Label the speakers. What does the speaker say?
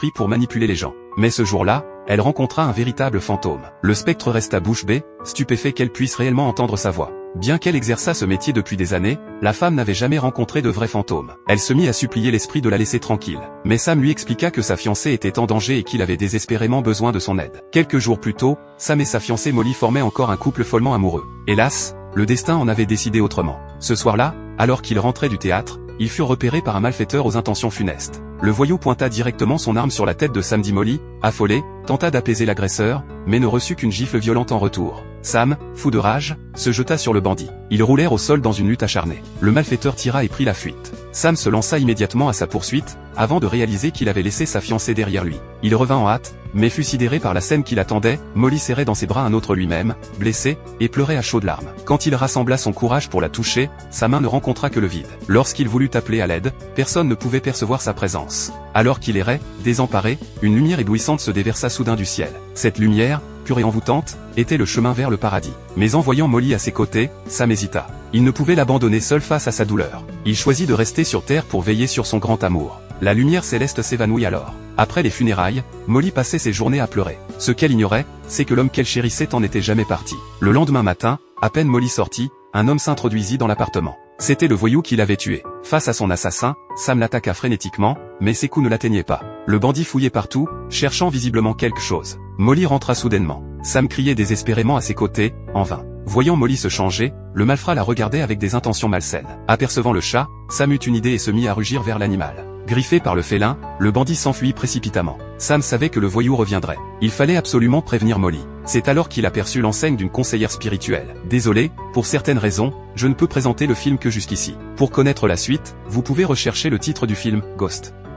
Speaker 1: l'esprit pour manipuler les gens. Mais ce jour-là, elle rencontra un véritable fantôme. Le spectre resta bouche bée, stupéfait qu'elle puisse réellement entendre sa voix. Bien qu'elle exerçât ce métier depuis des années, la femme n'avait jamais rencontré de vrai fantôme. Elle se mit à supplier l'esprit de la laisser tranquille. Mais Sam lui expliqua que sa fiancée était en danger et qu'il avait désespérément besoin de son aide. Quelques jours plus tôt, Sam et sa fiancée Molly formaient encore un couple follement amoureux. Hélas, le destin en avait décidé autrement. Ce soir-là, alors qu'ils rentraient du théâtre, ils furent repérés par un malfaiteur aux intentions funestes. Le voyou pointa directement son arme sur la tête de Sam. Molly, affolée, tenta d'apaiser l'agresseur, mais ne reçut qu'une gifle violente en retour. Sam, fou de rage, se jeta sur le bandit. Ils roulèrent au sol dans une lutte acharnée. Le malfaiteur tira et prit la fuite. Sam se lança immédiatement à sa poursuite, avant de réaliser qu'il avait laissé sa fiancée derrière lui. Il revint en hâte, mais fut sidéré par la scène qui l'attendait. Molly serrait dans ses bras un autre lui-même, blessé, et pleurait à chaudes larmes. Quand il rassembla son courage pour la toucher, sa main ne rencontra que le vide. Lorsqu'il voulut appeler à l'aide, personne ne pouvait percevoir sa présence. Alors qu'il errait, désemparé, une lumière éblouissante se déversa soudain du ciel. Cette lumière, pure et envoûtante, était le chemin vers le paradis. Mais en voyant Molly à ses côtés, Sam hésita. Il ne pouvait l'abandonner seul face à sa douleur. Il choisit de rester sur terre pour veiller sur son grand amour. La lumière céleste s'évanouit alors. Après les funérailles, Molly passait ses journées à pleurer. Ce qu'elle ignorait, c'est que l'homme qu'elle chérissait en était jamais parti. Le lendemain matin, à peine Molly sortit, un homme s'introduisit dans l'appartement. C'était le voyou qui l'avait tué. Face à son assassin, Sam l'attaqua frénétiquement, mais ses coups ne l'atteignaient pas. Le bandit fouillait partout, cherchant visiblement quelque chose. Molly rentra soudainement. Sam criait désespérément à ses côtés, en vain. Voyant Molly se changer, le malfrat la regardait avec des intentions malsaines. Apercevant le chat, Sam eut une idée et se mit à rugir vers l'animal. Griffé par le félin, le bandit s'enfuit précipitamment. Sam savait que le voyou reviendrait. Il fallait absolument prévenir Molly. C'est alors qu'il aperçut l'enseigne d'une conseillère spirituelle. Désolé, pour certaines raisons, je ne peux présenter le film que jusqu'ici. Pour connaître la suite, vous pouvez rechercher le titre du film, Ghost.